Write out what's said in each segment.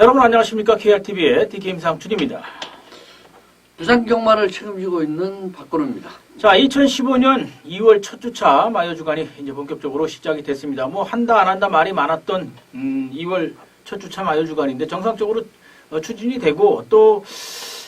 여러분 안녕하십니까. KRTV의 DK 임상준입니다. 부산 경마를 책임지고 있는 박건우입니다. 자, 2015년 2월 첫 주차 마요 주간이 이제 본격적으로 시작이 됐습니다. 뭐 한다 안 한다 말이 많았던 2월 첫 주차 마요 주간인데 정상적으로 추진이 되고 또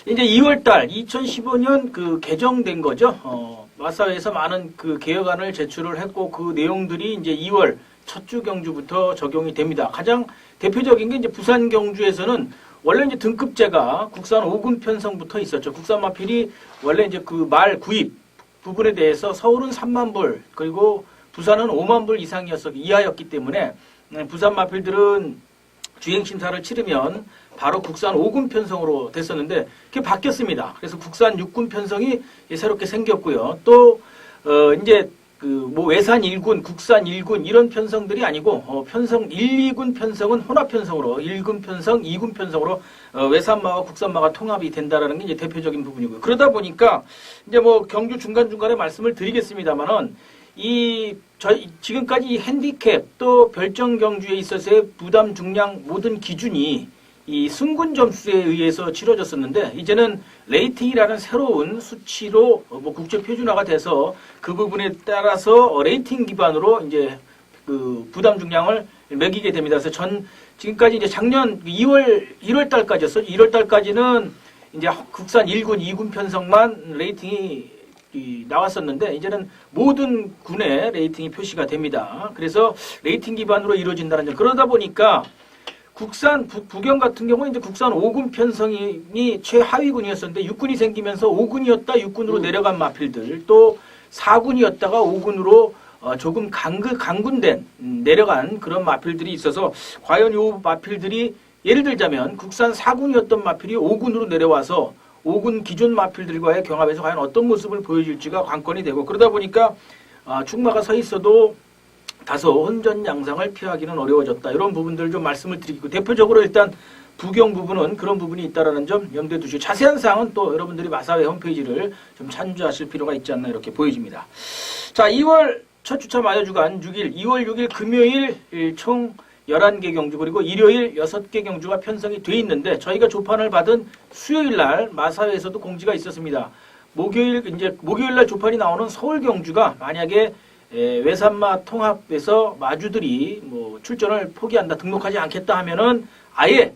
이제 2월 달 2015년 그 개정된 거죠. 마사회에서 많은 그 개혁안을 제출을 했고 그 내용들이 이제 2월 첫 주 경주부터 적용이 됩니다. 가장 대표적인 게 이제 부산 경주에서는 원래 이제 등급제가 국산 5군 편성부터 있었죠. 국산 마필이 원래 이제 그 말 구입 부분에 대해서 서울은 3만 불 그리고 부산은 5만 불 이하였기 때문에 부산 마필들은 주행 심사를 치르면 바로 국산 5군 편성으로 됐었는데 그게 바뀌었습니다. 그래서 국산 6군 편성이 새롭게 생겼고요. 또 이제 그 뭐 외산 1군, 국산 1군 이런 편성들이 아니고 편성 1, 2군 편성은 혼합 편성으로 1군 편성, 2군 편성으로 외산마와 국산마가 통합이 된다라는 게 이제 대표적인 부분이고요. 그러다 보니까 이제 뭐 경주 중간중간에 말씀을 드리겠습니다만은 지금까지 이 핸디캡 또 별정 경주에 있어서의 부담 중량 모든 기준이 이 승군 점수에 의해서 치러졌었는데 이제는 레이팅이라는 새로운 수치로 뭐 국제 표준화가 돼서 그 부분에 따라서 레이팅 기반으로 이제 그 부담 중량을 매기게 됩니다. 그래서 지금까지 이제 작년 1월 달까지였어요. 1월 달까지는 이제 국산 1군, 2군 편성만 레이팅이 나왔었는데 이제는 모든 군의 레이팅이 표시가 됩니다. 그래서 레이팅 기반으로 이루어진다는 점. 그러다 보니까 국산 부경 같은 경우는 이제 국산 5군 편성이 최하위군이었었는데 6군이 생기면서 5군이었다 6군으로 내려간 마필들 또 4군이었다가 5군으로 조금 강군된 내려간 그런 마필들이 있어서 과연 이 마필들이 예를 들자면 국산 4군이었던 마필이 5군으로 내려와서 5군 기존 마필들과의 경합에서 과연 어떤 모습을 보여줄지가 관건이 되고 그러다 보니까 축마가 서 있어도 다소 혼전 양상을 피하기는 어려워졌다. 이런 부분들 좀 말씀을 드리고 대표적으로 일단 부경 부분은 그런 부분이 있다라는 점 염두에 두시고 자세한 사항은 또 여러분들이 마사회 홈페이지를 좀 참조하실 필요가 있지 않나 이렇게 보여집니다. 자, 2월 첫 주차 마요 주간 6일, 2월 6일 금요일 총 11개 경주 그리고 일요일 6개 경주가 편성이 돼 있는데 저희가 조판을 받은 수요일 날 마사회에서도 공지가 있었습니다. 목요일 날 조판이 나오는 서울 경주가 만약에 외산마 통합에서 마주들이 뭐 출전을 포기한다, 등록하지 않겠다 하면은 아예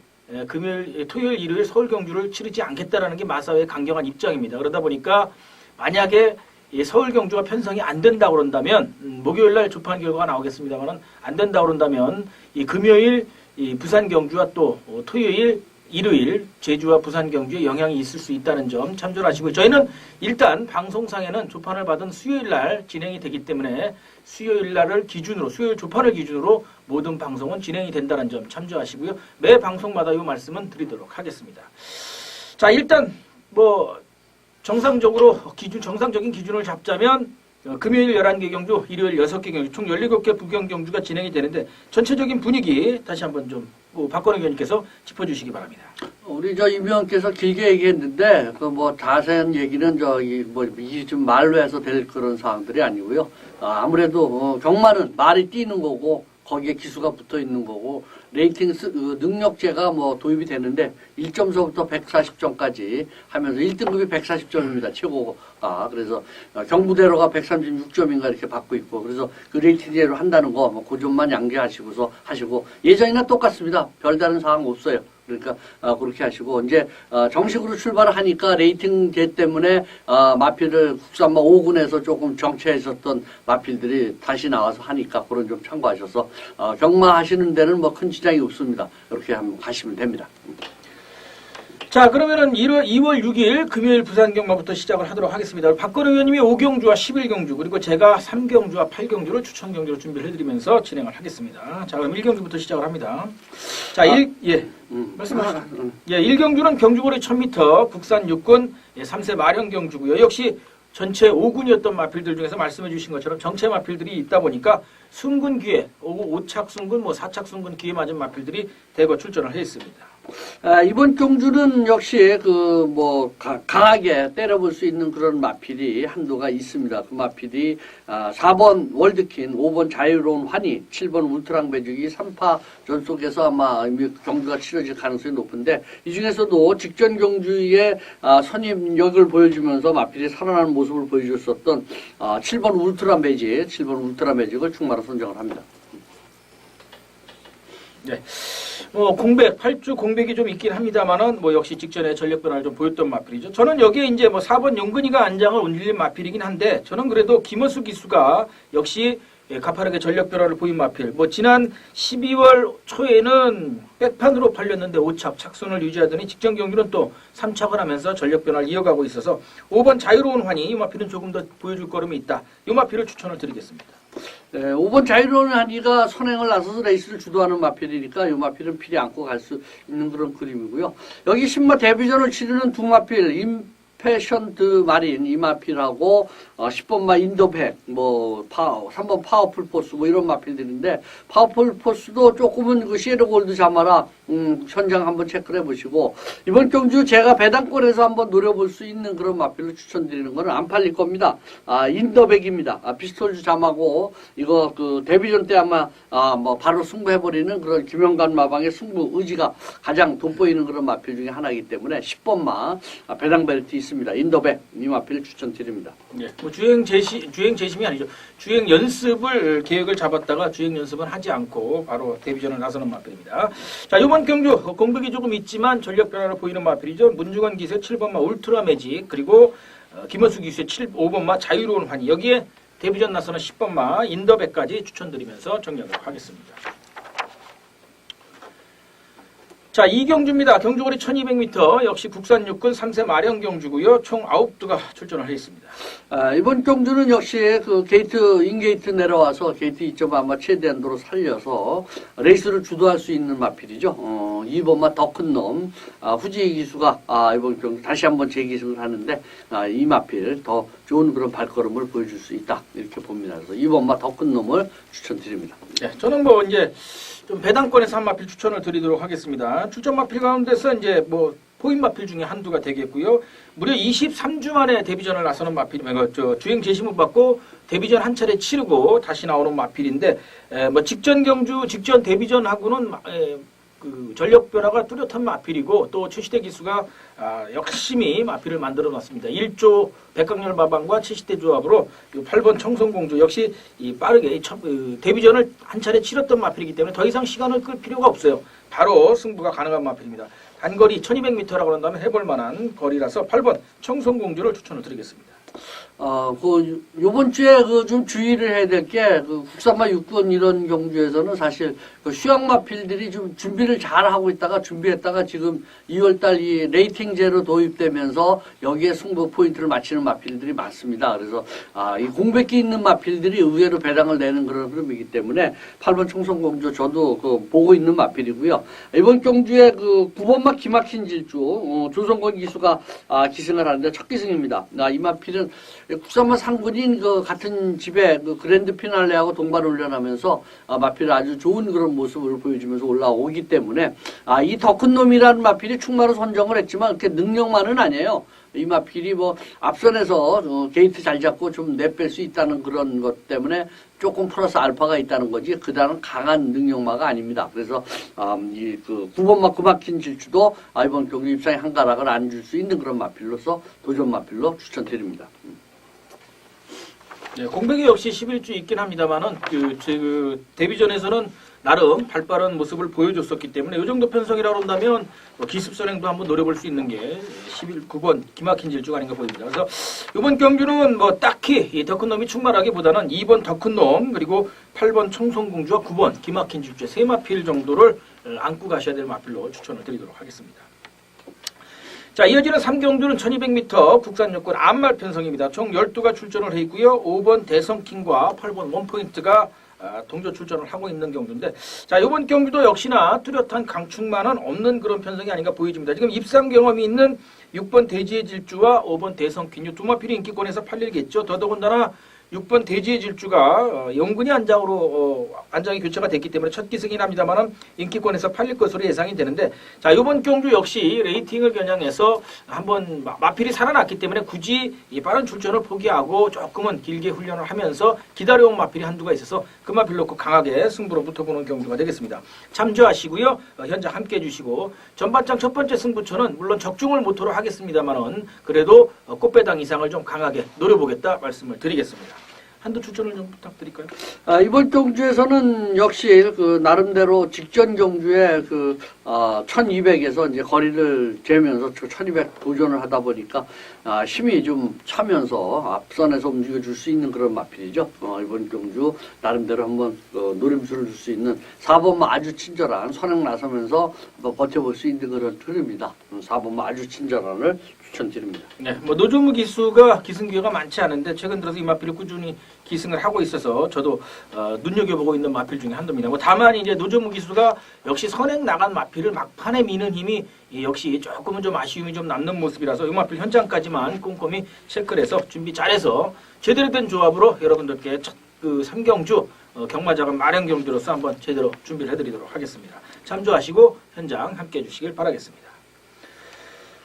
금요일, 토요일, 일요일 서울 경주를 치르지 않겠다라는 게 마사회의 강경한 입장입니다. 그러다 보니까 만약에 서울 경주가 편성이 안 된다고 그런다면 목요일 날 조판 결과가 나오겠습니다만은 안 된다고 그런다면 이 금요일 이 부산 경주와 또 토요일, 일요일 제주와 부산 경주에 영향이 있을 수 있다는 점 참조를 하시고 저희는 일단 방송상에는 조판을 받은 수요일 날 진행이 되기 때문에 수요일 날을 기준으로 수요일 조판을 기준으로 모든 방송은 진행이 된다는 점 참조하시고요. 매 방송마다 이 말씀은 드리도록 하겠습니다. 자, 일단 뭐 정상적인 기준을 잡자면 금요일 11개 경주, 일요일 6개 경주, 총 17개 부경 경주가 진행이 되는데 전체적인 분위기 다시 한번 좀 박건우 의원님께서 짚어주시기 바랍니다. 우리 임 의원께서 길게 얘기했는데 그 뭐 자세한 얘기는 좀 말로 해서 될 그런 사항들이 아니고요. 아무래도 경마는 말이 뛰는 거고 거기에 기수가 붙어 있는 거고 레이팅 능력제가 뭐 도입이 되는데 1점서부터 140점까지 하면서 1등급이 140점입니다. 최고가. 그래서 경부대로가 136점인가 이렇게 받고 있고 그래서 그 레이팅제로 한다는 거 뭐 그 점만 양기하시고서 하시고 예전이나 똑같습니다. 별다른 사항 없어요. 그러니까 그렇게 하시고 이제 정식으로 출발을 하니까 레이팅제 때문에 마필을 국산마 5군에서 조금 정체했었던 마필들이 다시 나와서 하니까 그런 좀 참고하셔서 경마하시는 데는 뭐 큰 지장이 없습니다. 이렇게 한번 가시면 됩니다. 자, 그러면은 2월 6일 금요일 부산 경마부터 시작을 하도록 하겠습니다. 박건우 의원님이 5경주와 11경주 그리고 제가 3경주와 8경주를 추천 경주로 준비를 해드리면서 진행을 하겠습니다. 자, 그럼 1경주부터 시작을 합니다. 자, 말씀하시죠. 1경주는 경주거리 1000m 국산 6군 3세 마령 경주고요. 역시 전체 5군이었던 마필들 중에서 말씀해 주신 것처럼 정체 마필들이 있다 보니까 순군 기회, 5착 순군, 4착 순군 기회 맞은 마필들이 대거 출전을 했습니다. 이번 경주는 역시 강하게 때려볼 수 있는 그런 마필이 한도가 있습니다. 그 마필이 4번 월드킨, 5번 자유로운 환희, 7번 울트랑 배주기 3파 전속에서 아마 경주가 치러질 가능성이 높은데 이 중에서도 직전 경주의 선임력을 보여주면서 마필이 살아나는 모습을 보여줬었던 7번 울트라 매직을 충마로 선정을 합니다. 네. 공백, 8주 공백이 좀 있긴 합니다만은, 역시 직전에 전력 변화를 좀 보였던 마필이죠. 저는 여기에 이제 4번 용근이가 안장을 올린 마필이긴 한데, 저는 그래도 김어수 기수가 역시 가파르게 전력 변화를 보인 마필. 지난 12월 초에는 백판으로 팔렸는데 5착 착선을 유지하더니 직전 경기는 또 3착을 하면서 전력 변화를 이어가고 있어서 5번 자유로운 환희, 이 마필은 조금 더 보여줄 거름이 있다. 이 마필을 추천을 드리겠습니다. 네, 5번 자유로운 환희가 선행을 나서서 레이스를 주도하는 마필이니까 이 마필은 필히 안고 갈 수 있는 그런 그림이고요. 여기 신마 데뷔전을 치르는 두 마필, 임패션드 마린 이 마필하고 10번마 인도백, 3번 파워풀 포스 이런 마필들인데 파워풀 포스도 조금은 그 시에르 골드 자마라 현장 한번 체크를 해보시고 이번 경주 제가 배당권에서 한번 노려볼 수 있는 그런 마필로 추천드리는 거는 안 팔릴 겁니다. 인더백입니다. 피스톨즈 잠하고 이거 그 데뷔전 때 아마 바로 승부해버리는 그런 김영관 마방의 승부 의지가 가장 돋보이는 그런 마필 중에 하나이기 때문에 10번마 배당 벨트 있습니다. 인더백 이 마필을 추천드립니다. 네, 주행 재심이 아니죠. 주행 연습을 계획을 잡았다가 주행 연습은 하지 않고 바로 데뷔전을 나서는 마필입니다. 자, 이번 경주 공백이 조금 있지만 전력 변화를 보이는 마필이죠. 문중원 기수의 7번마 울트라 매직 그리고 김원수 기수의 5번마 자유로운 환희 여기에 데뷔전 나서는 10번마 인더백까지 추천드리면서 정리하도록 하겠습니다. 자, 이 경주입니다. 경주거리 1200m 역시 국산 육군 3세 마령 경주고요. 총 9두가 출전을 하겠습니다. 이번 경주는 역시 그 인게이트 내려와서 게이트 2점 아마 최대한도로 살려서 레이스를 주도할 수 있는 마필이죠. 2번마 더 큰 놈, 후지 기수가 이번 경주 다시 한번 재기승을 하는데 이 마필 더 좋은 그런 발걸음을 보여줄 수 있다. 이렇게 봅니다. 그래서 2번마 더 큰 놈을 추천드립니다. 네, 저는 이제 좀 배당권에서 한 마필 추천을 드리도록 하겠습니다. 출전 마필 가운데서 이제 포인 마필 중에 한두가 되겠고요. 무려 23주 만에 데뷔전을 나서는 마필, 주행 재심을 받고 데뷔전 한 차례 치르고 다시 나오는 마필인데, 직전 경주, 직전 데뷔전하고는 그 전력 변화가 뚜렷한 마필이고 또 최시대 기수가 열심히 마필을 만들어 놨습니다. 1조 백강렬 마방과 최시대 조합으로 8번 청송공주 역시 빠르게 데뷔전을 한 차례 치렀던 마필이기 때문에 더 이상 시간을 끌 필요가 없어요. 바로 승부가 가능한 마필입니다. 단거리 1200m라고 한다면 해볼 만한 거리라서 8번 청송공주를 추천을 드리겠습니다. 요번 주에 좀 주의를 해야 될 게, 국산마 육군 이런 경주에서는 사실 휴양마필들이 좀 준비를 잘 하고 있다가 준비했다가 지금 2월달 이 레이팅제로 도입되면서 여기에 승부 포인트를 맞추는 마필들이 많습니다. 그래서, 이 공백기 있는 마필들이 의외로 배당을 내는 그런 흐름이기 때문에 8번 청송공주 저도 보고 있는 마필이고요. 이번 경주에 9번마 기막힌 질주, 조성권 기수가 기승을 하는데 첫 기승입니다. 이 마필은 국산마 상군인 같은 집에 그랜드 피날레하고 동반 훈련하면서 마필을 아주 좋은 그런 모습을 보여주면서 올라오기 때문에 이 더 큰 놈이라는 마필이 충마로 선정을 했지만 그렇게 능력만은 아니에요. 이 마필이 앞선에서 게이트 잘 잡고 좀 내뺄 수 있다는 그런 것 때문에 조금 플러스 알파가 있다는 거지 그다음 강한 능력마가 아닙니다. 그래서 이 9번마 구막힌 질주도 이번 경기 입상에 한 가락을 안 줄 수 있는 그런 마필로서 도전 마필로 추천드립니다. 네, 공백이 역시 11주 있긴 합니다만은 데뷔전에서는 나름 발빠른 모습을 보여줬었기 때문에 이 정도 편성이라고 한다면 기습 선행도 한번 노려볼 수 있는 게 9번 기막힌 질주가 아닌가 보입니다. 그래서 이번 경주는 딱히 이 더 큰 놈이 충만하기보다는 2번 더 큰 놈 그리고 8번 청송공주와 9번 기막힌 질주의 세 마필 정도를 안고 가셔야 될 마필로 추천을 드리도록 하겠습니다. 자, 이어지는 3경주는 1200m 국산 육군 암말 편성입니다. 총 12가 출전을 해 있고요. 5번 대성킹과 8번 원포인트가 동조 출전을 하고 있는 경주인데, 자, 이번 경주도 역시나 뚜렷한 강축만은 없는 그런 편성이 아닌가 보여집니다. 지금 입상 경험이 있는 6번 대지의 질주와 5번 대성킹 두 마필이 인기권에서 팔리겠죠. 더더군다나 6번 대지의 질주가 영근이 안장으로 안장이 교체가 됐기 때문에 첫 기승이긴 합니다만은 인기권에서 팔릴 것으로 예상이 되는데, 자, 이번 경주 역시 레이팅을 겨냥해서 한번 마필이 살아났기 때문에 굳이 이 빠른 출전을 포기하고 조금은 길게 훈련을 하면서 기다려온 마필이 한두가 있어서 그 마필 놓고 강하게 승부로 붙어보는 경주가 되겠습니다. 참조하시고요. 현장 함께 해주시고, 전반장 첫 번째 승부처는 물론 적중을 모토로 하겠습니다만은 그래도 꽃배당 이상을 좀 강하게 노려보겠다 말씀을 드리겠습니다. 한두 추천을 좀 부탁드릴까요? 이번 경주에서는 역시 그 나름대로 직전 경주에 1200에서 이제 거리를 재면서 1200 도전을 하다 보니까 힘이 좀 차면서 앞선에서 움직여줄 수 있는 그런 마필이죠. 이번 경주 나름대로 한번 노림수를 줄 수 있는 4번마 아주 친절한 선행 나서면서 한번 버텨볼 수 있는 그런 흐름이다. 4번마 아주 친절한을 추천드립니다. 네, 뭐 노조무 기수가 기승 기회가 많지 않은데 최근 들어서 이 마필이 꾸준히 기승을 하고 있어서 저도 눈여겨보고 있는 마필 중에 한두입니다. 뭐 다만 이제 노조무 기수가 역시 선행 나간 마필을 막판에 미는 힘이 역시 조금은 좀 아쉬움이 좀 남는 모습이라서 이 마필 현장까지만 꼼꼼히 체크를 해서 준비 잘해서 제대로 된 조합으로 여러분들께 첫 그 3경주 경마자금 마련 경주로서 한번 제대로 준비를 해드리도록 하겠습니다. 참조하시고 현장 함께 해주시길 바라겠습니다.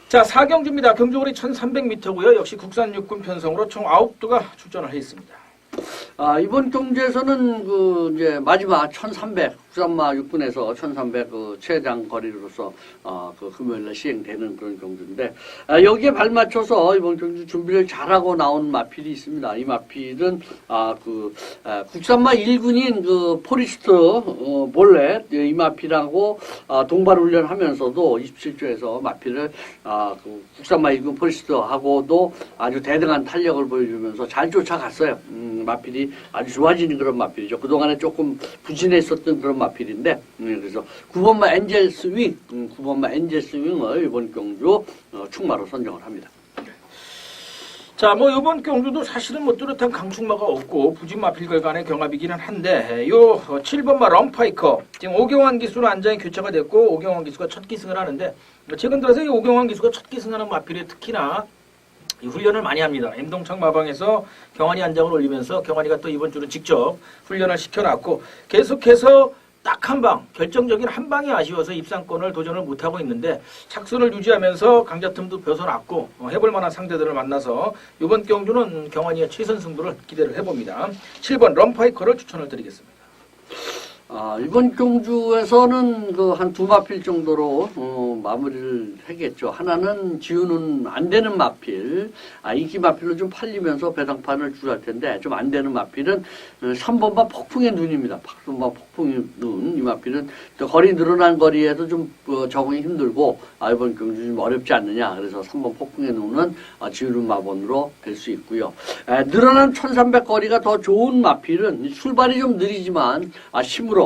자, 4경주입니다. 경주거리 1300m고요. 역시 국산 육군 편성으로 총 9두가 출전을 해 있습니다. 이번 경주에서는 이제 마지막 1300 국산마 육군에서 1300 최장 거리로서 금요일날 시행되는 그런 경주인데, 여기에 발맞춰서 이번 경주 준비를 잘하고 나온 마필이 있습니다. 이 마필은 국산마 1군인 포리스트 볼렛 이 마필하고 동반 훈련하면서도 27조에서 마필을 국산마 1군 포리스트하고도 아주 대등한 탄력을 보여주면서 잘 쫓아갔어요. 마필이 아주 좋아지는 그런 마필이죠. 그동안에 조금 부진했었던 그런 마필인데, 그래서 9번마 엔젤 스윙, 9번마 엔젤 스윙을 이번 경주 충마로 선정을 합니다. 자, 뭐 이번 경주도 사실은 뭐 뚜렷한 강충마가 없고 부진 마필들 간의 경합이기는 한데, 요 7번마 럼파이커 지금 오경환 기수는 안장이 교체가 됐고 오경환 기수가 첫 기승을 하는데, 최근 들어서 이 오경환 기수가 첫 기승하는 마필에 특히나 이 훈련을 많이 합니다. 임동창 마방에서 경환이 안장을 올리면서 경환이가 또 이번 주는 직접 훈련을 시켜놨고, 계속해서 딱 한 방, 결정적인 한 방이 아쉬워서 입상권을 도전을 못하고 있는데 착순을 유지하면서 강자틈도 벗어났고 해볼 만한 상대들을 만나서 이번 경주는 경환이의 최선 승부를 기대를 해봅니다. 7번 럼파이커를 추천을 드리겠습니다. 이번 경주에서는 한 두 마필 정도로 마무리를 하겠죠. 하나는 지우는 안 되는 마필, 인기 마필로 좀 팔리면서 배당판을 줄할 텐데 좀 안 되는 마필은 3번마 폭풍의 눈입니다. 3번마 폭풍의 눈, 이 마필은 거리 늘어난 거리에서 좀 적응이 힘들고 이번 경주 좀 어렵지 않느냐. 그래서 3번 폭풍의 눈은 지우는 마번으로 될 수 있고요. 늘어난 1300 거리가 더 좋은 마필은 출발이 좀 느리지만 힘으로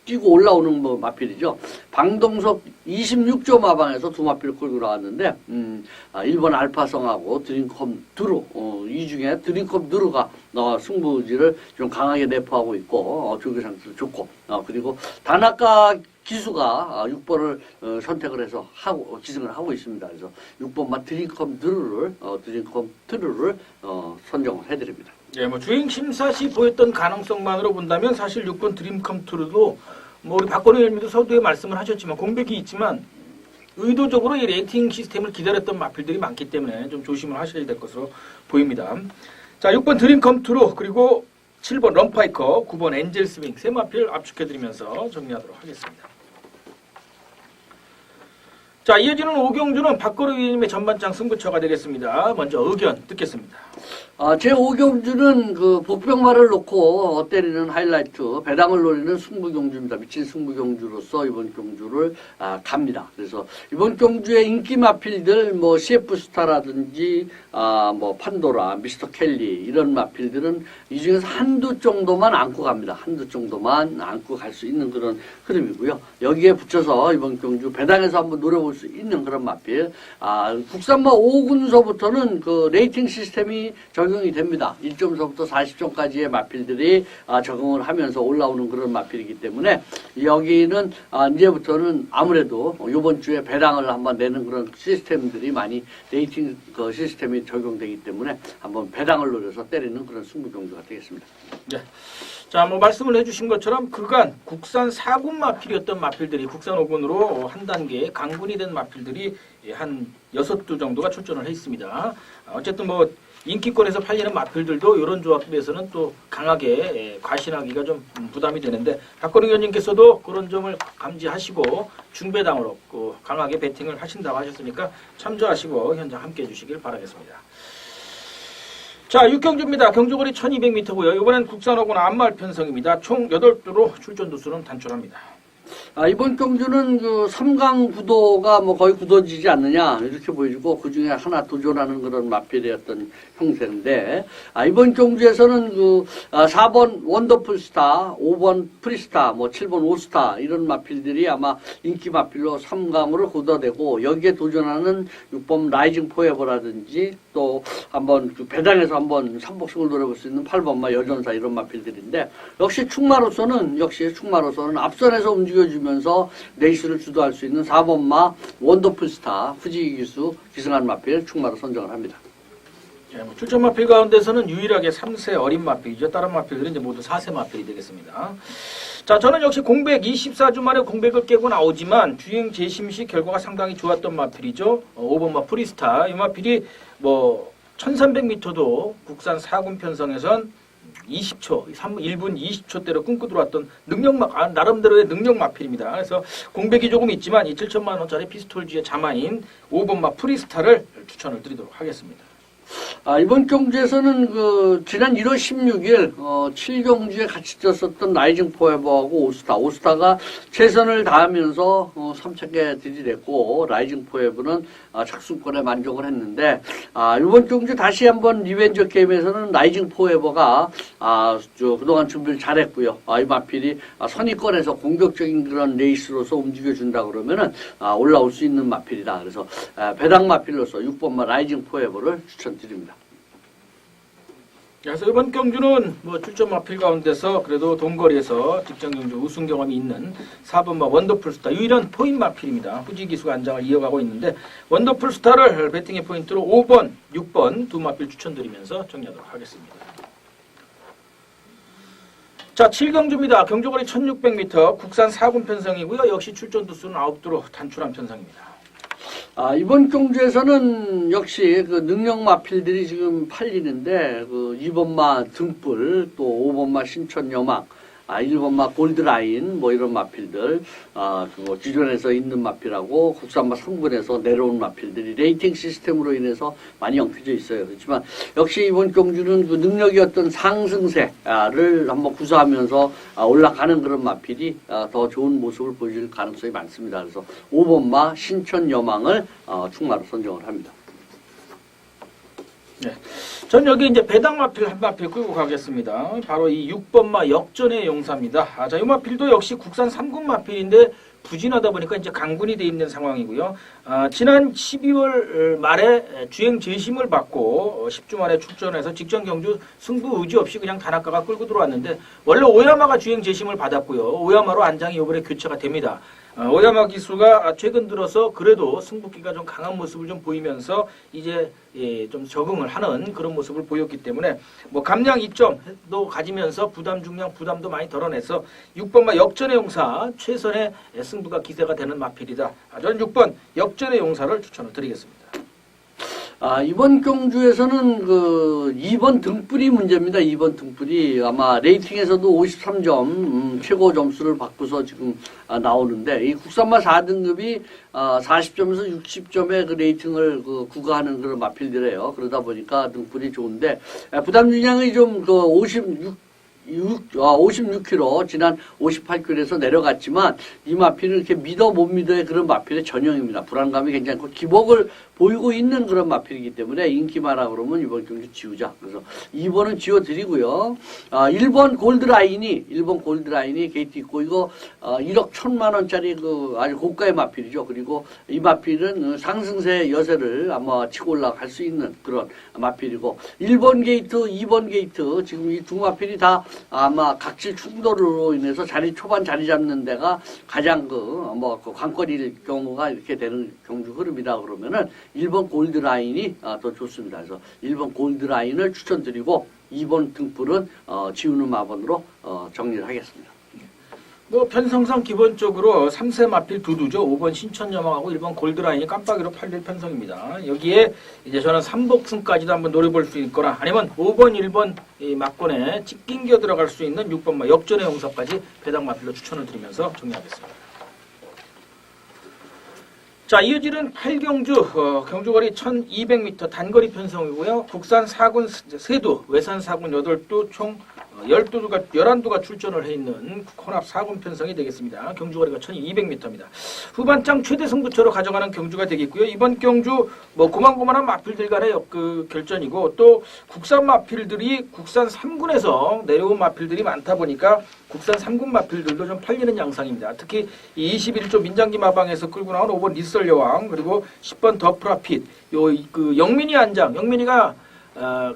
뛰고 올라오는 마필이죠. 방동석 26조 마방에서 두 마필을 끌고 나왔는데 1번 알파성하고 드림컵 두루 이 중에 드림컵 두루가 승부지를 좀 강하게 내포하고 있고 조교상도 좋고, 그리고 단아까 기수가 6번을 선택을 해서 기승을 하고 있습니다. 그래서 6번마 드림컵 두루를 선정을 해드립니다. 예, 뭐 주행 심사 시 보였던 가능성만으로 본다면 사실 6번 드림 컴투르도 뭐 우리 박건우 의원님도 서두에 말씀을 하셨지만 공백이 있지만 의도적으로 이 레이팅 시스템을 기다렸던 마필들이 많기 때문에 좀 조심을 하셔야 될 것으로 보입니다. 자, 6번 드림 컴투르 그리고 7번 럼파이커, 9번 엔젤 스윙 세 마필 압축해드리면서 정리하도록 하겠습니다. 자, 이어지는 5경주는 박건우 의원님의 전반장 승부처가 되겠습니다. 먼저 의견 듣겠습니다. 제 5경주는 복병마를 놓고 때리는 하이라이트, 배당을 노리는 승부경주입니다. 미친 승부경주로서 이번 경주를 갑니다. 그래서 이번 경주의 인기 마필들, 뭐 CF스타라든지 뭐 판도라, 미스터 켈리 이런 마필들은 이 중에서 한두 정도만 안고 갑니다. 한두 정도만 안고 갈 수 있는 그런 흐름이고요. 여기에 붙여서 이번 경주 배당에서 한번 노려볼 수 있는 그런 마필. 국산마 5군서부터는 그 레이팅 시스템이 저희 적용이 됩니다. 1점서부터 40점까지의 마필들이 적응을 하면서 올라오는 그런 마필이기 때문에 여기는 이제부터는 아무래도 이번 주에 배당을 한번 내는 그런 시스템들이 많이 레이팅 그 시스템이 적용되기 때문에 한번 배당을 노려서 때리는 그런 승부 경주가 되겠습니다. 네. 자, 뭐 말씀을 해주신 것처럼 그간 국산 4군 마필이었던 마필들이 국산 5군으로 한 단계 강군이 된 마필들이 한 6두 정도가 출전을 했습니다. 어쨌든 뭐 인기권에서 팔리는 마필들도 이런 조합에서는 또 강하게 과신하기가 좀 부담이 되는데 박건희 의원님께서도 그런 점을 감지하시고 중배당으로 강하게 배팅을 하신다고 하셨으니까 참조하시고 현장 함께 해주시길 바라겠습니다. 자, 6경주입니다. 경주거리 1200m고요. 이번엔 국산어군 안마을 편성입니다. 총 8두로 출전 두수는 단출합니다. 이번 경주는 그 3강 구도가 뭐 거의 굳어지지 않느냐 이렇게 보여지고 그 중에 하나 도전하는 그런 마필이었던 형세인데 이번 경주에서는 그 4번 원더풀 스타, 5번 프리스타, 뭐 7번 오스타 이런 마필들이 아마 인기 마필로 3강으로 굳어되고 여기에 도전하는 6번 라이징 포에버라든지 또 한번 그 배당에서 한번 삼복승을 노려볼 수 있는 8번마 여전사 이런 마필들인데 역시 충마로서는 앞선에서 움직여주면서 레이스를 주도할 수 있는 4번마 원더풀 스타 후지기 기수 기승한 마필 충마로 선정을 합니다. 예, 뭐 출전 마필 가운데서는 유일하게 3세 어린 마필이죠. 다른 마필들은 이제 모두 4세 마필이 되겠습니다. 자, 저는 역시 공백 24주 만에 공백을 깨고 나오지만 주행 재심 시 결과가 상당히 좋았던 마필이죠. 5번마 프리스타. 이 마필이 뭐 1300m도 국산 4군 편성에선 20초, 1분 20초대로 끊고 들어왔던 나름대로의 능력 마필입니다. 그래서 공백이 조금 있지만 이 7천만 원짜리 피스톨지의 자마인 5번마 프리스타를 추천을 드리도록 하겠습니다. 이번 경주에서는 그 지난 1월 16일 7경주에 같이 뛰었었던 라이징 포에버하고 오스타가 최선을 다하면서 3차게 들이댔고 라이징 포에버는 착수권에 만족을 했는데 이번 경주 다시 한번 리벤저 게임에서는 라이징 포에버가 그동안 준비를 잘했고요. 이 마필이 선의권에서 공격적인 그런 레이스로서 움직여준다 그러면은 올라올 수 있는 마필이다. 그래서 배당 마필로서 6번마 라이징 포에버를 추천드립니다. 그래서 이번 경주는 뭐 출전 마필 가운데서 그래도 동거리에서 직전 경주 우승 경험이 있는 4번마 원더풀 스타 유일한 포인 마필입니다. 후지 기수가 안장을 이어가고 있는데 원더풀 스타를 배팅의 포인트로 5번, 6번 두 마필 추천드리면서 정리하도록 하겠습니다. 자, 7경주입니다. 경주거리 1600m 국산 4군 편성이고요. 역시 출전 두수는 9두로 단출한 편성입니다. 이번 경주에서는 역시 그 능력 마필들이 지금 팔리는데 그 2번마 등불 또 5번마 신천 여망 1번마 골드라인 뭐 이런 마필들 그 기존에서 있는 마필하고 국산마 3군에서 내려온 마필들이 레이팅 시스템으로 인해서 많이 엉켜져 있어요. 그렇지만 역시 이번 경주는 그 능력이 어떤 상승세를 한번 구사하면서 올라가는 그런 마필이 더 좋은 모습을 보여줄 가능성이 많습니다. 그래서 5번마 신천 여망을 충마로 선정을 합니다. 네. 전 여기 이제 배당 마필 한 마필 끌고 가겠습니다. 바로 이 6번마 역전의 용사입니다. 자, 이 마필도 역시 국산 3군 마필인데 부진하다 보니까 이제 강군이 돼 있는 상황이고요. 지난 12월 말에 주행 재심을 받고 10주 만에 출전해서 직전 경주 승부 의지 없이 그냥 단학가가 끌고 들어왔는데 원래 오야마가 주행 재심을 받았고요. 오야마로 안장이 이번에 교체가 됩니다. 오야마 기수가 최근 들어서 그래도 승부기가 좀 강한 모습을 좀 보이면서 이제 좀 적응을 하는 그런 모습을 보였기 때문에 뭐 감량 이점도 가지면서 부담 중량 부담도 많이 덜어내서 6번마 역전의 용사 최선의 승부가 기대가 되는 마필이다. 저는 6번 역전의 용사를 추천을 드리겠습니다. 이번 경주에서는 그 2번 등불이 문제입니다. 2번 등불이 아마 레이팅에서도 53점 최고 점수를 받고서 지금 나오는데 이 국산마 4등급이 40점에서 60점의 그 레이팅을 구가하는 그런 마필들이에요. 그러다 보니까 등불이 좋은데 부담 중량이 좀 그 56km, 지난 58km에서 내려갔지만 이 마필은 이렇게 믿어 못 믿어의 그런 마필의 전형입니다. 불안감이 굉장히 고 기복을 보이고 있는 그런 마필이기 때문에 인기마라 그러면 이번 경주 지우자. 그래서 2번은 지워드리고요. 1번 골드라인이 게이트 있고 이거 1억 1,000만 원짜리 그 아주 고가의 마필이죠. 그리고 이 마필은 상승세 여세를 아마 치고 올라갈 수 있는 그런 마필이고 1번 게이트, 2번 게이트 지금 이 두 마필이 다 아마 각질 충돌로 인해서 초반 자리 잡는 데가 가장 그 관건일 경우가 이렇게 되는 경주 흐름이다 그러면은 1번 골드라인이 더 좋습니다. 그래서 1번 골드라인을 추천드리고 2번 등불은 지우는 마번으로 정리를 하겠습니다. 뭐 편성상 기본적으로 3세 마필 두두죠. 5번 신천여망하고 1번 골드라인이 깜빡이로 팔릴 편성입니다. 여기에 이제 저는 3복승까지도 한번 노려볼 수 있거나 아니면 5번, 1번 이 막권에 찢긴겨 들어갈 수 있는 6번 역전의 용서까지 배당 마필로 추천을 드리면서 정리하겠습니다. 자, 이어지는 8경주, 경주거리 1200m 단거리 편성이고요. 국산 4군 3두, 외산 4군 8두, 총 11두가 출전을 해 있는 혼합 4군 편성이 되겠습니다. 경주거리가 1200m입니다. 후반장 최대 승부처로 가져가는 경주가 되겠고요. 이번 경주 고만고만한 마필들 간의 그 결전이고 또 국산 마필들이 국산 3군에서 내려온 마필들이 많다 보니까 국산 3군 마필들도 좀 팔리는 양상입니다. 특히 이 21조 민장기 마방에서 끌고 나온 5번 리썰 여왕 그리고 10번 더 프라핏 그 영민이 안장 영민이가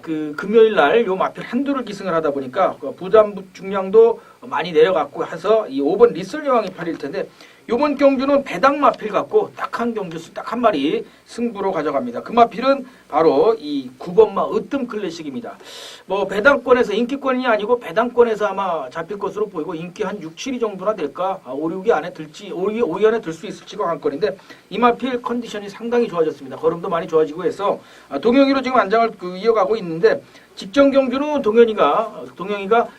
그 금요일 날 요 마필 한두를 기승을 하다 보니까 부담 중량도 많이 내려갔고 해서 이 5번 리썰 여왕이 팔릴 텐데 요번 경주는 배당 마필 갖고 딱 한 경주수 딱 한 마리 승부로 가져갑니다. 그 마필은 바로 이 9번마 으뜸 클래식입니다. 뭐 배당권에서 인기권이 아니고 배당권에서 아마 잡힐 것으로 보이고 인기 한 6, 7위 정도나 될까 5, 6위 안에 들지 5위 안에 들 수 있을지가 관건인데 이 마필 컨디션이 상당히 좋아졌습니다. 걸음도 많이 좋아지고 해서 동영이로 지금 안장을 이어가고 있는데 직전 경주는 동영이가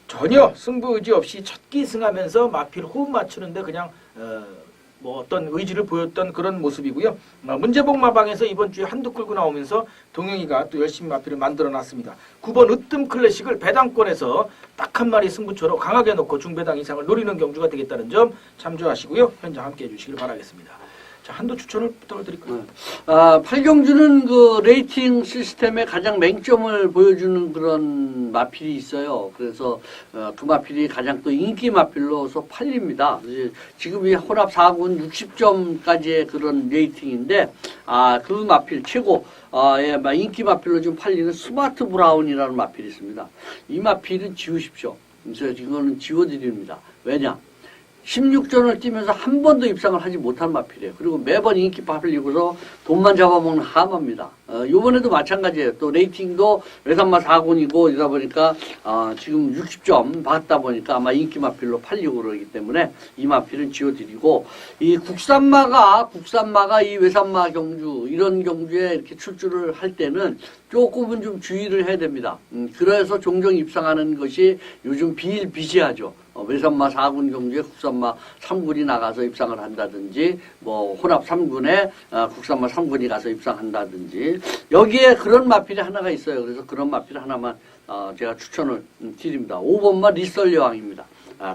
전혀 승부 의지 없이 첫 기승하면서 마필 호흡 맞추는데 그냥 어떤 의지를 보였던 그런 모습이고요. 문제복 마방에서 이번 주에 한두 끌고 나오면서 동영이가 또 열심히 마필을 만들어놨습니다. 9번 으뜸 클래식을 배당권에서 딱 한 마리 승부처로 강하게 놓고 중배당 이상을 노리는 경주가 되겠다는 점 참조하시고요. 현장 함께해 주시길 바라겠습니다. 자, 한도 추천을 부탁을 드릴까요? 8경주는 그 레이팅 시스템에 가장 맹점을 보여주는 그런 마필이 있어요. 그래서 그 마필이 가장 또 인기 마필로서 팔립니다. 지금 이 혼합 4군 60점까지의 그런 레이팅인데 그 마필 최고 인기 마필로 좀 팔리는 스마트 브라운이라는 마필이 있습니다. 이 마필은 지우십시오. 그래서 이거는 지워드립니다. 왜냐? 16전을 뛰면서 한 번도 입상을 하지 못한 마필이에요. 그리고 매번 인기 팔리고서 돈만 잡아먹는 하마입니다. 요번에도 마찬가지예요. 또 레이팅도 외산마 4군이고 이러다 보니까 지금 60점 받다 보니까 아마 인기 마필로 팔리고 그러기 때문에 이 마필은 지워드리고 이 국산마가 이 외산마 경주 이런 경주에 이렇게 출주를 할 때는 조금은 좀 주의를 해야 됩니다. 그래서 종종 입상하는 것이 요즘 비일비재하죠. 외산마 4군 경주에 국산마 3군이 나가서 입상을 한다든지 혼합 3군에 국산마 3군이 가서 입상한다든지 여기에 그런 마필이 하나가 있어요. 그래서 그런 마필 하나만 제가 추천을 드립니다. 5번마 리썰 여왕입니다.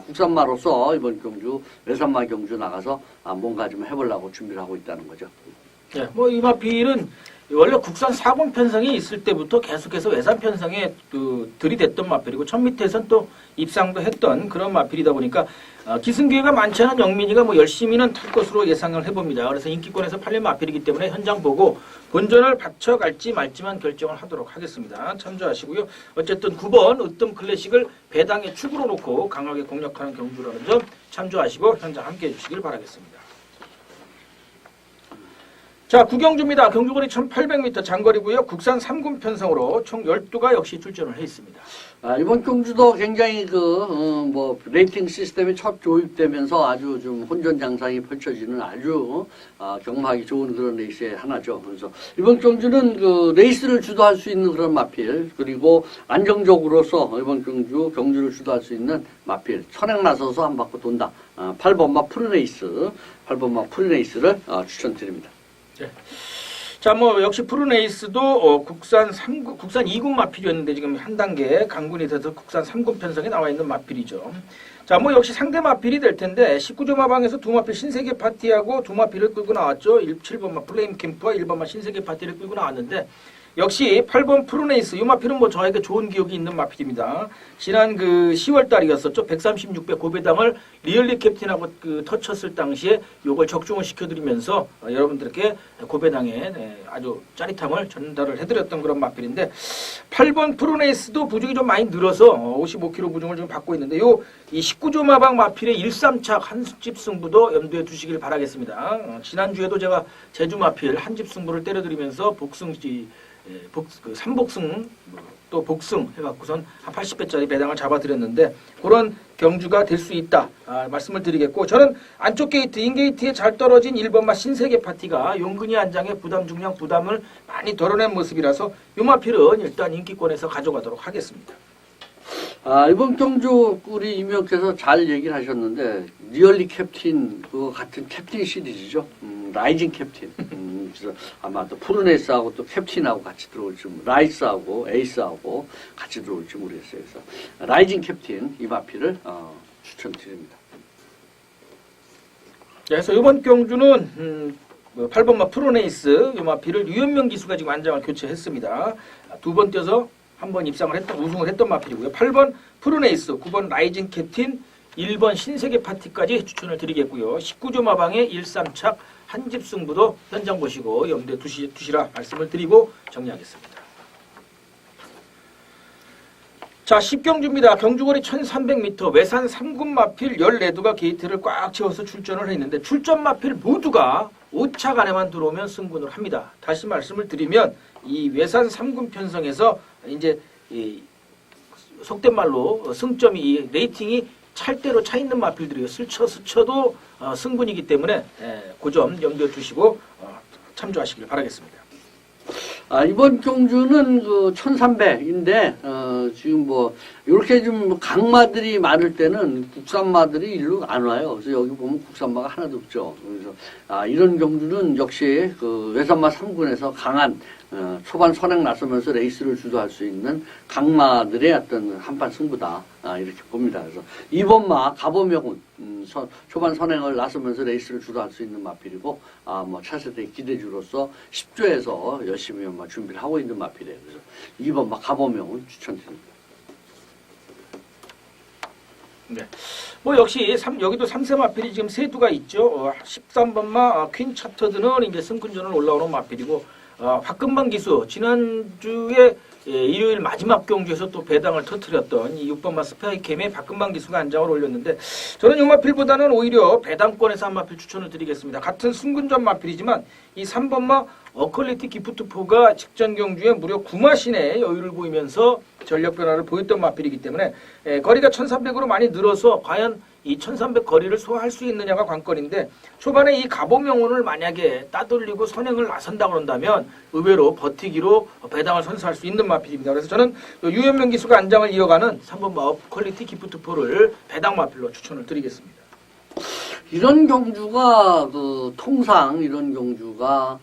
국산마로서 이번 경주 외산마 경주 나가서 뭔가 좀 해보려고 준비를 하고 있다는 거죠. 네, 이 마필은 원래 국산 4군 편성이 있을 때부터 계속해서 외산 편성에 들이댔던 마필이고 1000m에서는 또 입상도 했던 그런 마필이다 보니까 기승기회가 많지 않은 영민이가 열심히는 탈 것으로 예상을 해봅니다. 그래서 인기권에서 팔린 마필이기 때문에 현장 보고 본전을 바쳐갈지 말지만 결정을 하도록 하겠습니다. 참조하시고요. 어쨌든 9번 으뜸 클래식을 배당의 축으로 놓고 강하게 공략하는 경주라는 점 참조하시고 현장 함께해 주시길 바라겠습니다. 자, 구경주입니다. 경주거리 1800m 장거리고요. 국산 3군 편성으로 총 12가 역시 출전을 해 있습니다. 이번 경주도 굉장히 레이팅 시스템이 첫 도입되면서 아주 좀 혼전장상이 펼쳐지는 아주 경험하기 좋은 그런 레이스의 하나죠. 그래서 이번 경주는 그 레이스를 주도할 수 있는 그런 마필 그리고 안정적으로서 이번 경주를 주도할 수 있는 마필 선행 나서서 한 바퀴 돈다. 8번마 프리레이스를 추천드립니다. 네. 자, 뭐 역시 푸른에이스도 국산 2군 마필이었는데 지금 한 단계 강군이 돼서 국산 3군 편성에 나와 있는 마필이죠. 자, 뭐 역시 상대 마필이 될 텐데 19조 마방에서 두 마필 신세계 파티하고 두 마필을 끌고 나왔죠. 7번마 플레임 캠프와 1번마 신세계 파티를 끌고 나왔는데 역시 8번 푸른에이스 이 마필은 뭐 저에게 좋은 기억이 있는 마필입니다. 지난 그 10월 달이었었죠. 136배 고배당을 리얼리 캡틴하고 그 터쳤을 당시에 요걸 적중을 시켜드리면서 여러분들께 고배당에 아주 짜릿함을 전달을 해드렸던 그런 마필인데 8번 푸른에이스도 부중이 좀 많이 늘어서 55kg 부중을 좀 받고 있는데 이 19조 마방 마필의 1-3착 한집 승부도 염두에 두시길 바라겠습니다. 지난주에도 제가 제주 마필 한집 승부를 때려드리면서 복승지 그 3복승 또 복승 해갖고선 한 80배짜리 배당을 잡아드렸는데 그런 경주가 될 수 있다 말씀을 드리겠고 저는 안쪽 게이트 인게이트에 잘 떨어진 1번마 신세계 파티가 용근이 안장의 부담 중량 부담을 많이 덜어낸 모습이라서 요마필은 일단 인기권에서 가져가도록 하겠습니다. 이번 경주 우리 임명께서 잘 얘기를 하셨는데 리얼리 캡틴 그거 같은 캡틴 시리즈죠. 라이징 캡틴. 그래서 아마 또 푸른에이스하고 또 캡틴하고 같이 들어올지 라이스하고 에이스하고 같이 들어올지 모르겠어요. 그래서 라이징 캡틴 이 마필을 추천드립니다. 그래서 이번 경주는 8번마 푸른에이스 이 마필을 유현명 기수가 지금 안장을 교체했습니다. 두 번 뛰어서 한 번 우승을 했던 마필이고요. 8번 푸른에이스, 9번 라이징 캡틴, 1번 신세계 파티까지 추천을 드리겠고요. 19조 마방의 1-3착 한집 승부도 현장 보시고 염두에 두시라 말씀을 드리고 정리하겠습니다. 자, 10경주입니다. 경주거리 1300m 외산 3군 마필 14두가 게이트를 꽉 채워서 출전을 했는데 출전 마필 모두가 5착 안에만 들어오면 승군을 합니다. 다시 말씀을 드리면 이 외산 3군 편성에서 이제 속된 말로 승점이 이 레이팅이 찰대로 차 있는 마필들이요. 스쳐도 승군이기 때문에 그 점 염두에 두시고 참조하시길 바라겠습니다. 이번 경주는 그 1300인데 지금 뭐 이렇게 좀 강마들이 많을 때는 국산마들이 일로 안 와요. 그래서 여기 보면 국산마가 하나도 없죠. 그래서 이런 경주는 역시 그 외산마 3군에서 강한 초반 선행 나서면서 레이스를 주도할 수 있는 강마들의 어떤 한판 승부다 이렇게 봅니다. 그래서 이번 마 가보명은 초반 선행을 나서면서 레이스를 주도할 수 있는 마필이고 뭐 차세대 기대주로서 10조에서 열심히 준비를 하고 있는 마필이에요. 그래서 이번 마 가보명은 추천드립니다. 네. 뭐 역시 여기도 3세 마필이 지금 세 두가 있죠. 13번마 퀸 차터드는 이제 승군전을 올라오는 마필이고 박근방 기수 지난주에 일요일 마지막 경주에서 또 배당을 터뜨렸던 이 6번마 스파이캠의 박근방 기수가 안장을 올렸는데 저는 이 마필보다는 오히려 배당권에서 한 마필 추천을 드리겠습니다. 같은 승군전 마필이지만 이 3번마 어퀄리티 기프트4가 직전 경주에 무려 9마신의 여유를 보이면서 전력 변화를 보였던 마필이기 때문에 거리가 1300으로 많이 늘어서 과연 이 1300 거리를 소화할 수 있느냐가 관건인데 초반에 이 가보명운을 만약에 따돌리고 선행을 나선다 그런다면 의외로 버티기로 배당을 선사할 수 있는 마필입니다. 그래서 저는 유현명 기수가 안장을 이어가는 3번 어퀄리티 기프트4를 배당 마필로 추천을 드리겠습니다. 이런 경주가 통상 이런 경주가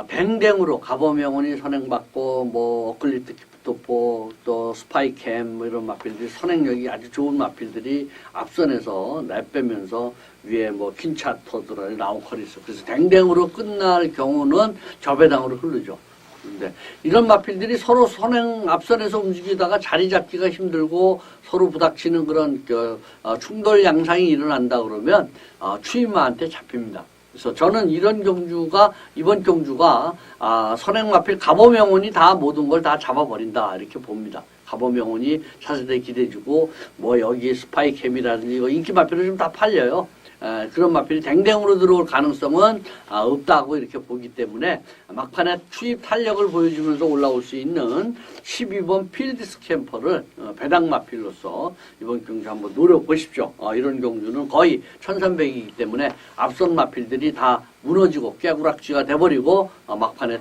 뱅댕으로 가보명운이 선행받고 뭐 어클리트 기프트4 또 스파이캠 뭐 이런 마필들이 선행력이 아주 좋은 마필들이 앞선에서 내빼면서 위에 뭐 퀸차터드라 라운커리스 그래서 댕댕으로 끝날 경우는 저배당으로 흐르죠. 근데 이런 마필들이 서로 선행 앞선에서 움직이다가 자리 잡기가 힘들고 서로 부닥치는 그런 충돌 양상이 일어난다 그러면 추임마한테 잡힙니다. 그래서 저는 이번 경주가 선행 마필 가보명운이 다 모든 걸 다 잡아버린다 이렇게 봅니다. 가보명운이 차세대 기대주고 뭐 여기 스파이캠이라든지 인기 마필은 좀 다 팔려요. 그런 마필이 댕댕으로 들어올 가능성은 없다고 이렇게 보기 때문에 막판에 추입 탄력을 보여주면서 올라올 수 있는 12번 필드 스캠퍼를 배당 마필로서 이번 경주 한번 노려보십시오. 이런 경주는 거의 1300이기 때문에 앞선 마필들이 다 무너지고 깨구락지가 돼버리고 막판에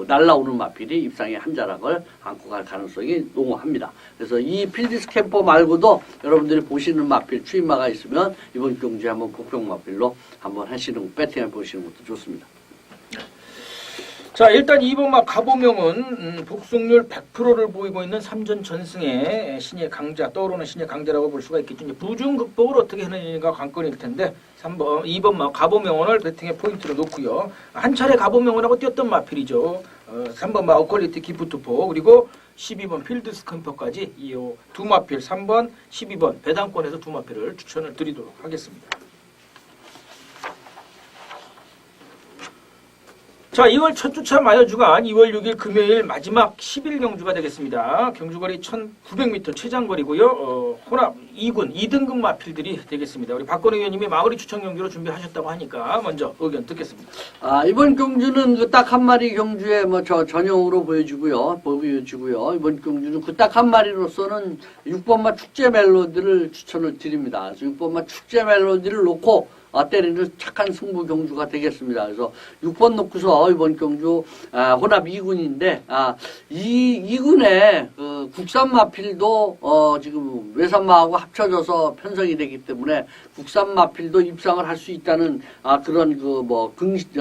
날라오는 마필이 입상의 한 자락을 안고 갈 가능성이 농후합니다. 그래서 이 필드 스캠퍼 말고도 여러분들이 보시는 마필 추임마가 있으면 이번 경주에 한번 복병 마필로 한번 하시는 배팅해 보시는 것도 좋습니다. 자, 일단 2번 막 가보명은 복속률 100%를 보이고 있는 3전 전승의 신의 강자, 떠오르는 신의 강자라고 볼 수가 있겠죠. 이제 부중 극복을 어떻게 하느냐가 관건일 텐데 2번 막 가보명원을 배팅의 포인트로 놓고요. 한 차례 가보명원하고 뛰었던 마필이죠. 3번 막 어퀄리티 기프트포 그리고 12번 필드 스탬퍼까지 이 두 마필 3번, 12번 배당권에서 두 마필을 추천을 드리도록 하겠습니다. 자, 2월 첫 주차 마여주간 2월 6일 금요일 마지막 10일 경주가 되겠습니다. 경주거리 1900m 최장거리고요. 혼합 2군 2등급 마필들이 되겠습니다. 우리 박건우 의원님이 마무리 추천 경주로 준비하셨다고 하니까 먼저 의견 듣겠습니다. 이번 경주는 그 딱 한 마리 경주에 뭐 저 전형으로 보여주고요. 이번 경주는 그 딱 한 마리로서는 6번마 축제 멜로디를 추천을 드립니다. 그래서 6번마 축제 멜로디를 놓고 때리는 착한 승부 경주가 되겠습니다. 그래서 6번 놓고서 이번 경주 혼합 2군인데 이 2군에 국산 마필도 지금 외산마하고 합쳐져서 편성이 되기 때문에 국산 마필도 입상을 할 수 있다는 그런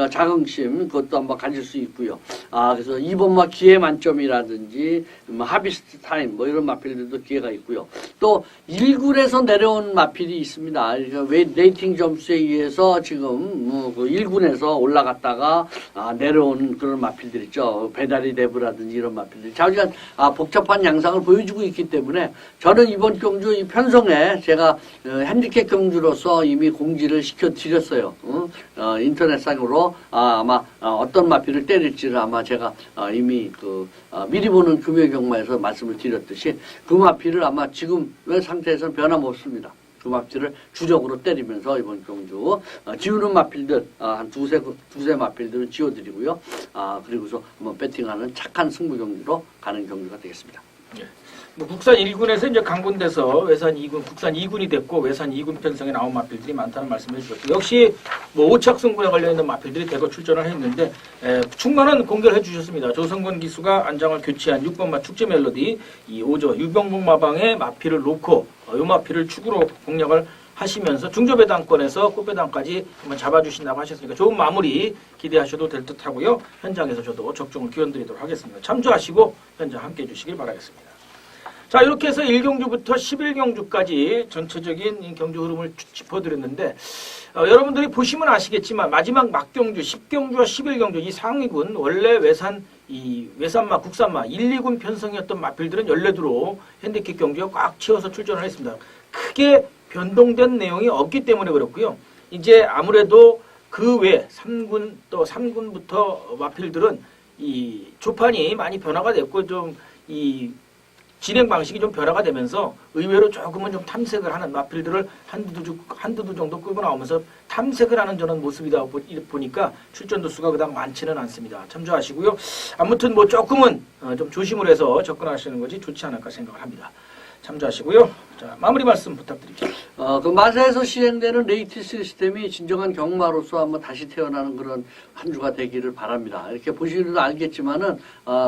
자긍심 그것도 한번 가질 수 있고요. 그래서 2번마 기회 만점이라든지 하비스트 타임 뭐 이런 마필들도 기회가 있고요. 또 1군에서 내려온 마필이 있습니다. 그러니까 레이팅 점수에 의해서 지금 그 1군에서 올라갔다가 내려온 그런 마필들 있죠. 배달이 대부라든지 이런 마필들. 자기가 복잡한 양상을 보여주고 있기 때문에 저는 이번 경주 이 편성에 제가 핸디캡 경주로서 이미 공지를 시켜드렸어요. 인터넷상으로 아마 어떤 마필을 때릴지를 아마 제가 이미 미리 보는 금요 경마에서 말씀을 드렸듯이 그 마필을 아마 지금의 상태에서는 변함없습니다. 그 마필을 주적으로 때리면서 이번 경주 지우는 마필들 한 두세 마필들은 지워드리고요. 그리고서 한번 배팅하는 착한 승부 경주로 가는 경주가 되겠습니다. 예. 뭐 국산 1군에서 이제 강군돼서 외산 2군, 국산 2군이 됐고 외산 2군 편성에 나온 마필들이 많다는 말씀을 해주셨고 역시 뭐 오착 승부에 걸려 있는 마필들이 대거 출전을 했는데 충만한 공개를 해주셨습니다. 조성권 기수가 안장을 교체한 6번마 축제 멜로디 이 5조 유병복 마방의 마필을 놓고 이 마필을 축으로 공략을 하시면서 중저배당권에서 꽃배당까지 한번 잡아주신다고 하셨으니까 좋은 마무리 기대하셔도 될 듯하고요. 현장에서 저도 적중을 기원드리도록 하겠습니다. 참조하시고 현장 함께해 주시길 바라겠습니다. 자, 이렇게 해서 1경주부터 11경주까지 전체적인 경주 흐름을 짚어드렸는데 여러분들이 보시면 아시겠지만 마지막 막경주 10경주와 11경주 이 상위군 원래 외산마, 국산마 1, 2군 편성이었던 마필들은 연례두로 핸디캡 경주에 꽉 채워서 출전을 했습니다. 크게 변동된 내용이 없기 때문에 그렇고요. 이제 아무래도 그 외 3군 또 3군부터 마필들은 이 조판이 많이 변화가 됐고 좀 이 진행 방식이 좀 변화가 되면서 의외로 조금은 좀 탐색을 하는 마필들을 한두 두 정도 끌고 나오면서 탐색을 하는 저런 모습이다 보니까 출전도 수가 그닥 많지는 않습니다. 참조하시고요. 아무튼 뭐 조금은 좀 조심을 해서 접근하시는 것이 좋지 않을까 생각을 합니다. 참조하시고요. 자, 마무리 말씀 부탁드립니다. 그 마사에서 시행되는 레이팅 시스템이 진정한 경마로서 한번 다시 태어나는 그런 한 주가 되기를 바랍니다. 이렇게 보시면 알겠지만은,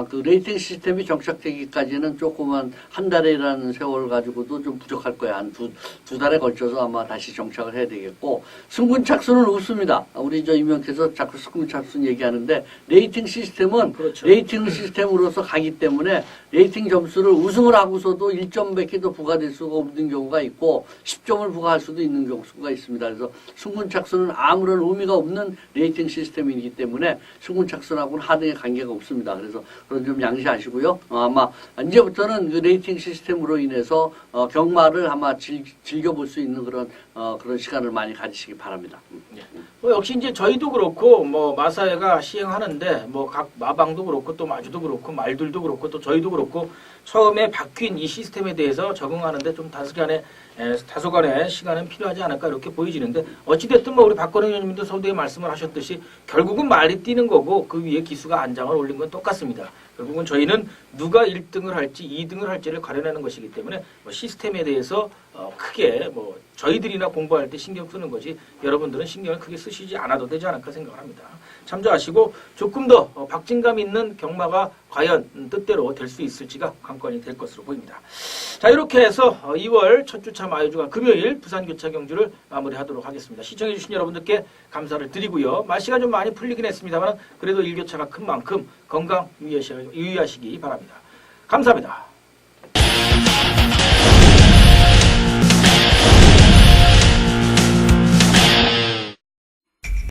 그 레이팅 시스템이 정착되기까지는 조그만 한 달이라는 세월 가지고도 좀 부족할 거야. 한 두 달에 걸쳐서 아마 다시 정착을 해야 되겠고, 승군착순은 없습니다. 우리 이명께서 자꾸 승군착순 얘기하는데, 레이팅 시스템은 그렇죠. 레이팅 시스템으로서 가기 때문에 레이팅 점수를 우승을 하고서도 1점밖에 더 부과될 수가 없는 경우가 있고 10점을 부과할 수도 있는 경우가 있습니다. 그래서 승군착순은 아무런 의미가 없는 레이팅 시스템이기 때문에 승군착순하고는 하등의 관계가 없습니다. 그래서 그런 점 양시하시고요. 아마 이제부터는 그 레이팅 시스템으로 인해서 경마를 아마 즐겨볼 수 있는 그런 시간을 많이 가지시기 바랍니다. 예. 뭐 역시 이제 저희도 그렇고 뭐 마사회가 시행하는데 뭐 각 마방도 그렇고 또 마주도 그렇고 말들도 그렇고 또 저희도 그렇고 처음에 바뀐 이 시스템에 대해서 적응하는데 좀 다소간의 시간은 필요하지 않을까 이렇게 보여지는데 어찌됐든 뭐 우리 박건우 의원님도 서두에 말씀을 하셨듯이 결국은 말이 뛰는 거고 그 위에 기수가 안장을 올린 건 똑같습니다. 결국은 저희는 누가 1등을 할지 2등을 할지를 가려내는 것이기 때문에 뭐 시스템에 대해서 크게 뭐 저희들이나 공부할 때 신경 쓰는 거지 여러분들은 신경을 크게 쓰시지 않아도 되지 않을까 생각을 합니다. 참조하시고 조금 더 박진감 있는 경마가 과연 뜻대로 될 수 있을지가 관건이 될 것으로 보입니다. 자, 이렇게 해서 2월 첫 주차 마유주간 금요일 부산교차 경주를 마무리하도록 하겠습니다. 시청해주신 여러분들께 감사를 드리고요. 날씨가 좀 많이 풀리긴 했습니다만 그래도 일교차가 큰 만큼 건강 유의하시기 바랍니다. 감사합니다.